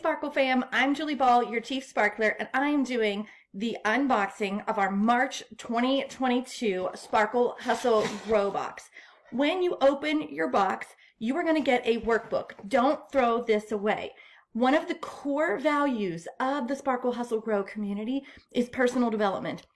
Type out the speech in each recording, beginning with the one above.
Sparkle fam, I'm Julie Ball, your Chief Sparkler, and I am doing the unboxing of our March 2022 Sparkle Hustle Grow Box. When you open your box, you are going to get a workbook. Don't throw this away. One of the core values of the Sparkle Hustle Grow community is personal development.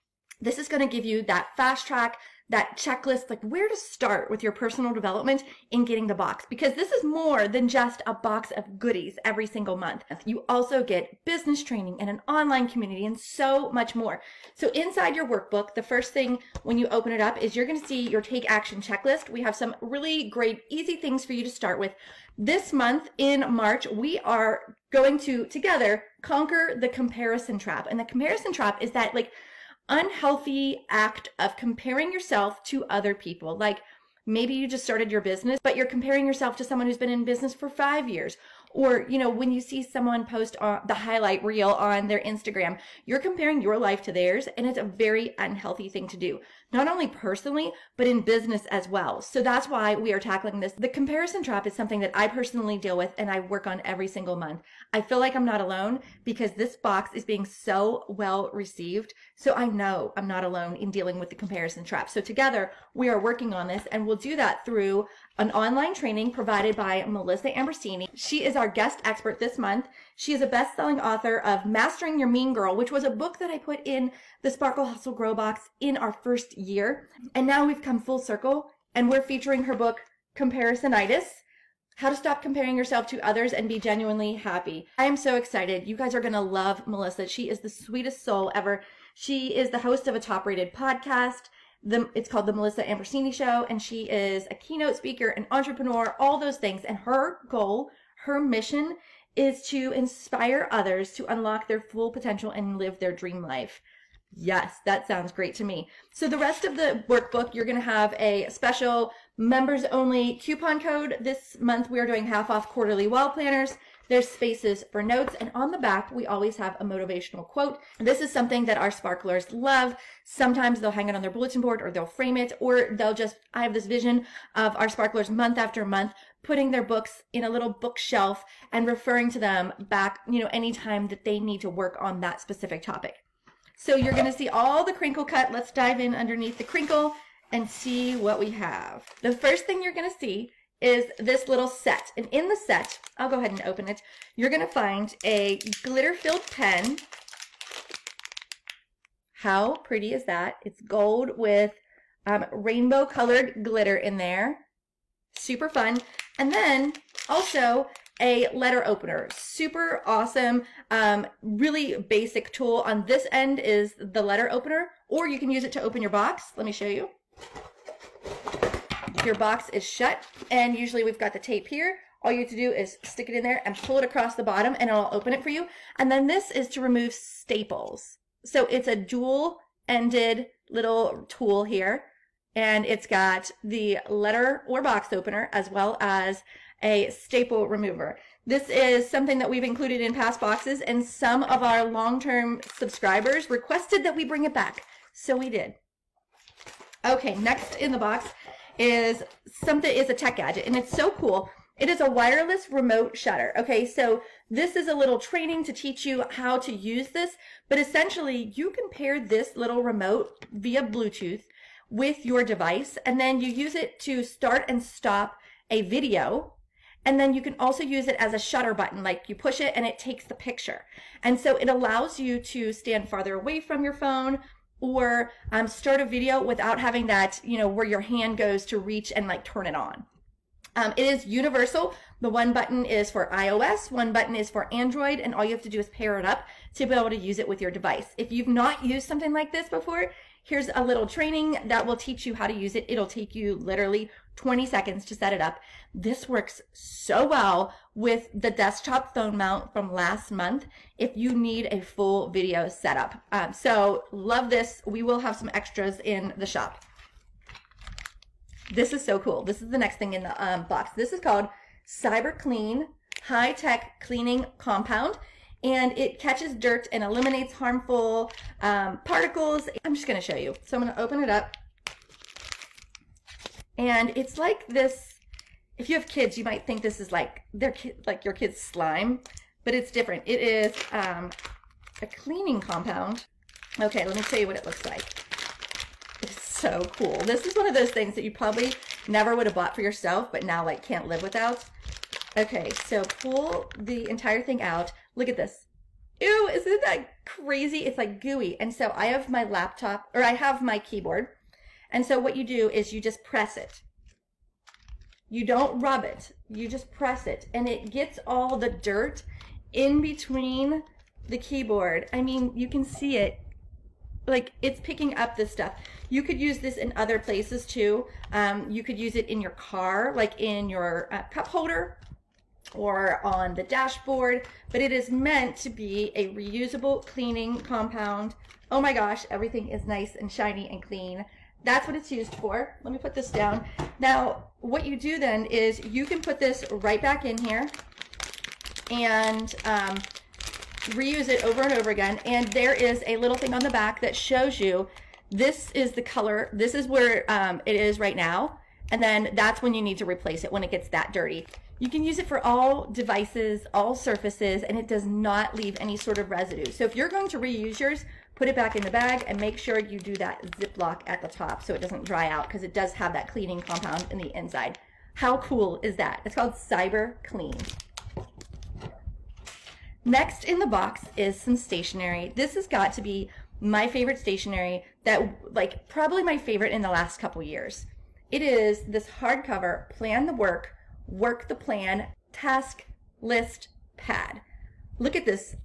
This is going to give you that fast track, that checklist, like where to start with your personal development in getting the box, because this is more than just a box of goodies every single month. You also get business training and an online community and so much more. So inside your workbook, the first thing when you open it up is you're going to see your take action checklist. We have some really great, easy things for you to start with. This month in March, we are going to together conquer the comparison trap. And the comparison trap is that unhealthy act of comparing yourself to other people. Like maybe you just started your business, but you're comparing yourself to someone who's been in business for 5 years. Or, when you see someone post on the highlight reel on their Instagram, you're comparing your life to theirs, and it's a very unhealthy thing to do, not only personally, but in business as well. So that's why we are tackling this. The comparison trap is something that I personally deal with and I work on every single month. I feel like I'm not alone because this box is being so well received. So I know I'm not alone in dealing with the comparison trap. So together we are working on this, and we'll do that through an online training provided by Melissa Ambrosini. She is our guest expert this month. She is a best-selling author of Mastering Your Mean Girl, which was a book that I put in the Sparkle Hustle Grow Box in our first year. And now we've come full circle and we're featuring her book, Comparisonitis, How to Stop Comparing Yourself to Others and Be Genuinely Happy. I am so excited. You guys are going to love Melissa. She is the sweetest soul ever. She is the host of a top-rated podcast. It's called The Melissa Ambrosini Show, and she is a keynote speaker, an entrepreneur, all those things. And her goal, her mission is to inspire others to unlock their full potential and live their dream life. Yes, that sounds great to me. So the rest of the workbook, you're going to have a special members only coupon code. This month we are doing half off quarterly wall planners. There's spaces for notes, and on the back we always have a motivational quote. This is something that our sparklers love. Sometimes they'll hang it on their bulletin board, or they'll frame it, or they'll just, I have this vision of our sparklers month after month putting their books in a little bookshelf and referring to them back, anytime that they need to work on that specific topic. So you're going to see all the crinkle cut. Let's dive in underneath the crinkle and see what we have. The first thing you're going to see is this little set. And in the set, I'll go ahead and open it. You're going to find a glitter-filled pen. How pretty is that? It's gold with rainbow-colored glitter in there. Super fun. And then also a letter opener. Super awesome, really basic tool. On this end is the letter opener, or you can use it to open your box. Let me show you. Your box is shut, and usually we've got the tape here. All you have to do is stick it in there and pull it across the bottom, and it'll open it for you. And then this is to remove staples. So it's a dual-ended little tool here, and it's got the letter or box opener as well as a staple remover. This is something that we've included in past boxes, and some of our long-term subscribers requested that we bring it back, so we did. Okay, next in the box is a tech gadget, and it's so cool. It is a wireless remote shutter. Okay, so this is a little training to teach you how to use this, but essentially you can pair this little remote via Bluetooth with your device, and then you use it to start and stop a video. And then you can also use it as a shutter button, like you push it and it takes the picture. And so it allows you to stand farther away from your phone, or start a video without having that, where your hand goes to reach and turn it on. It is universal. The one button is for iOS, one button is for Android, and all you have to do is pair it up to be able to use it with your device. If you've not used something like this before, here's a little training that will teach you how to use it. It'll take you literally 20 seconds to set it up. This works so well with the desktop phone mount from last month if you need a full video setup. So love this. We will have some extras in the shop. This is so cool. This is the next thing in the box. This is called Cyber Clean High-Tech Cleaning Compound, and it catches dirt and eliminates harmful particles. I'm just going to show you. So I'm going to open it up. And it's like this. If you have kids, you might think this is like your kid's slime, but it's different. It is a cleaning compound. Okay, let me show you what it looks like. It's so cool. This is one of those things that you probably never would have bought for yourself, but now like can't live without. Okay, so pull the entire thing out. Look at this. Ew, isn't that crazy? It's like gooey. And so I have my laptop, or I have my keyboard. And so what you do is you just press it. You don't rub it. You just press it. And it gets all the dirt in between the keyboard. I mean, you can see it. Like, it's picking up this stuff. You could use this in other places too. You could use it in your car, like in your cup holder or on the dashboard, but it is meant to be a reusable cleaning compound. Oh my gosh, everything is nice and shiny and clean. That's what it's used for. Let me put this down. Now, what you do then is you can put this right back in here and reuse it over and over again. And there is a little thing on the back that shows you this is the color. This is where it is right now. And then that's when you need to replace it, when it gets that dirty. You can use it for all devices, all surfaces, and it does not leave any sort of residue. So if you're going to reuse yours, put it back in the bag and make sure you do that Ziploc at the top so it doesn't dry out, because it does have that cleaning compound in the inside. How cool is that? It's called Cyber Clean. Next in the box is some stationery. This has got to be my favorite stationery, that like probably my favorite in the last couple years. It is this hardcover Plan the Work, Work the Plan, Task List Pad. Look at this.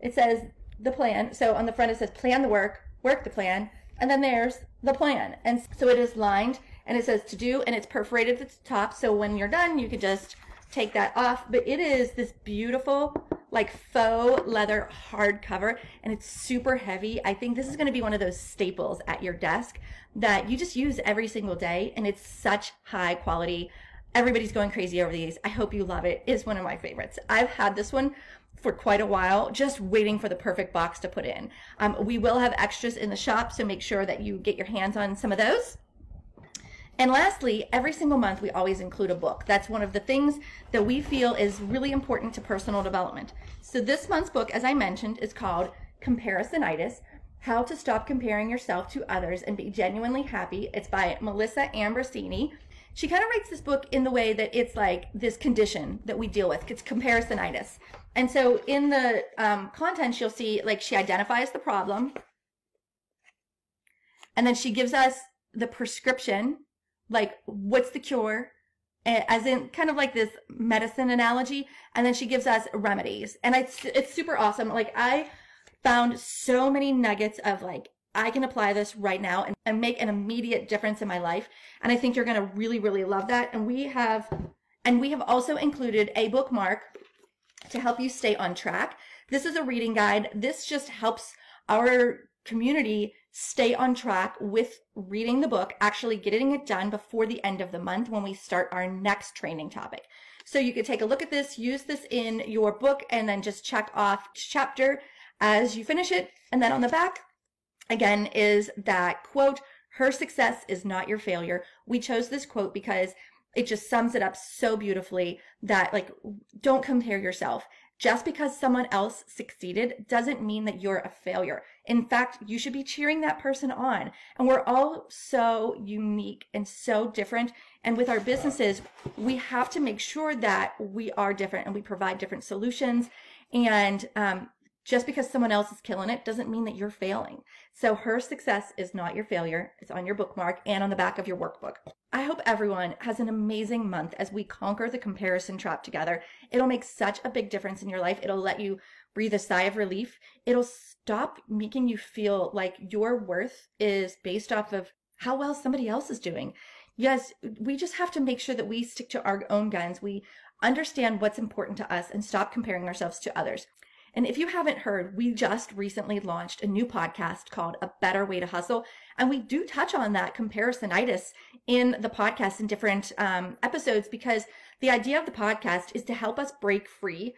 It says the plan. So on the front it says plan the work, work the plan, and then there's the plan. And so it is lined and it says to do, and it's perforated at the top. So when you're done, you can just take that off. But it is this beautiful like faux leather hardcover, and it's super heavy. I think this is going to be one of those staples at your desk that you just use every single day, and it's such high quality. Everybody's going crazy over these. I hope you love it. It's one of my favorites. I've had this one for quite a while, just waiting for the perfect box to put in. We will have extras in the shop, so make sure that you get your hands on some of those. And lastly, every single month we always include a book. That's one of the things that we feel is really important to personal development. So this month's book, as I mentioned, is called Comparisonitis: How to Stop Comparing Yourself to Others and Be Genuinely Happy. It's by Melissa Ambrosini. She kind of writes this book in the way that it's like this condition that we deal with. It's comparisonitis. And so in the contents, you'll see like she identifies the problem, and then she gives us the prescription, like what's the cure, as in kind of like this medicine analogy, and then she gives us remedies. And it's super awesome. Like, I found so many nuggets of like, I can apply this right now and make an immediate difference in my life. And I think you're going to really, really love that. And we have also included a bookmark to help you stay on track. This is a reading guide. This just helps our community stay on track with reading the book, actually getting it done before the end of the month when we start our next training topic. So you could take a look at this, use this in your book, and then just check off each chapter as you finish it. And then on the back, again, is that quote, "Her success is not your failure." We chose this quote because it just sums it up so beautifully that, like, don't compare yourself. Just because someone else succeeded doesn't mean that you're a failure. In fact, you should be cheering that person on. And we're all so unique and so different. And with our businesses, we have to make sure that we are different and we provide different solutions. And just because someone else is killing it doesn't mean that you're failing. So her success is not your failure. It's on your bookmark and on the back of your workbook. I hope everyone has an amazing month as we conquer the comparison trap together. It'll make such a big difference in your life. It'll let you breathe a sigh of relief. It'll stop making you feel like your worth is based off of how well somebody else is doing. Yes, we just have to make sure that we stick to our own guns. We understand what's important to us and stop comparing ourselves to others. And if you haven't heard, we just recently launched a new podcast called A Better Way to Hustle. And we do touch on that comparisonitis in the podcast in different episodes, because the idea of the podcast is to help us break free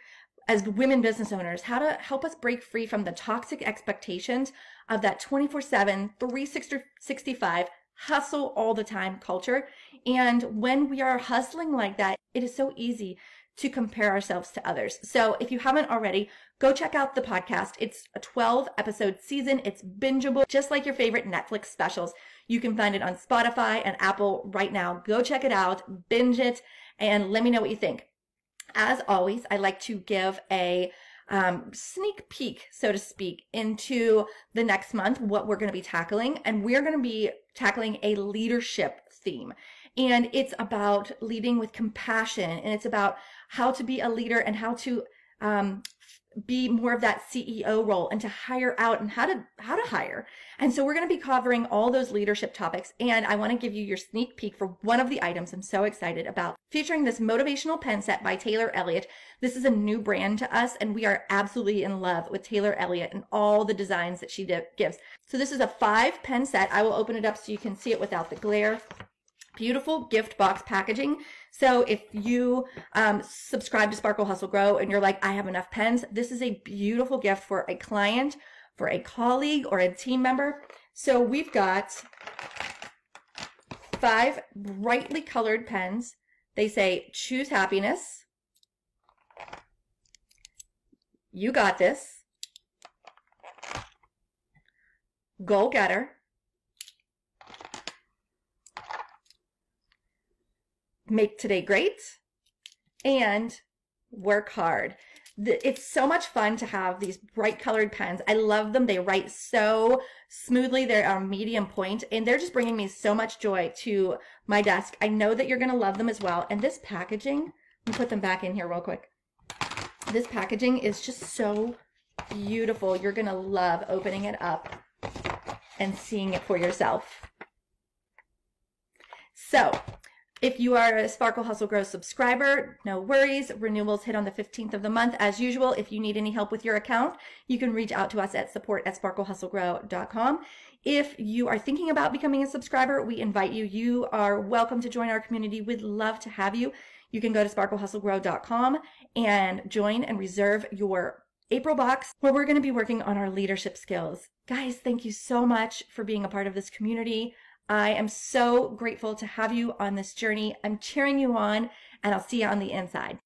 as women business owners, how to help us break free from the toxic expectations of that 24/7, 365 hustle all the time culture. And when we are hustling like that, it is so easy to compare ourselves to others. So if you haven't already, go check out the podcast. It's a 12-episode season. It's bingeable, just like your favorite Netflix specials. You can find it on Spotify and Apple right now. Go check it out, binge it, and let me know what you think. As always, I like to give a sneak peek, so to speak, into the next month, what we're going to be tackling. And we're going to be tackling a leadership theme. And it's about leading with compassion. And it's about how to be a leader and how to be more of that CEO role and to hire out and how to hire. And so we're going to be covering all those leadership topics. And I want to give you your sneak peek for one of the items I'm so excited about, featuring this motivational pen set by Taylor Elliott. This is a new brand to us, and we are absolutely in love with Taylor Elliott and all the designs that she gives. So this is a 5-pen set. I will open it up so you can see it without the glare. Beautiful gift box packaging. So if you subscribe to Sparkle Hustle Grow and you're like, I have enough pens, this is a beautiful gift for a client, for a colleague, or a team member. So we've got 5 brightly colored pens. They say, choose happiness. You got this. Goal getter. Make today great, and work hard. It's so much fun to have these bright colored pens. I love them. They write so smoothly. They're a medium point, and they're just bringing me so much joy to my desk. I know that you're going to love them as well. And this packaging, let me put them back in here real quick. This packaging is just so beautiful. You're going to love opening it up and seeing it for yourself. So if you are a Sparkle Hustle Grow subscriber, no worries. Renewals hit on the 15th of the month. As usual, if you need any help with your account, you can reach out to us at support@sparklehustlegrow.com. If you are thinking about becoming a subscriber, we invite you. You are welcome to join our community. We'd love to have you. You can go to sparklehustlegrow.com and join and reserve your April box, where we're going to be working on our leadership skills. Guys, thank you so much for being a part of this community. I am so grateful to have you on this journey. I'm cheering you on, and I'll see you on the inside.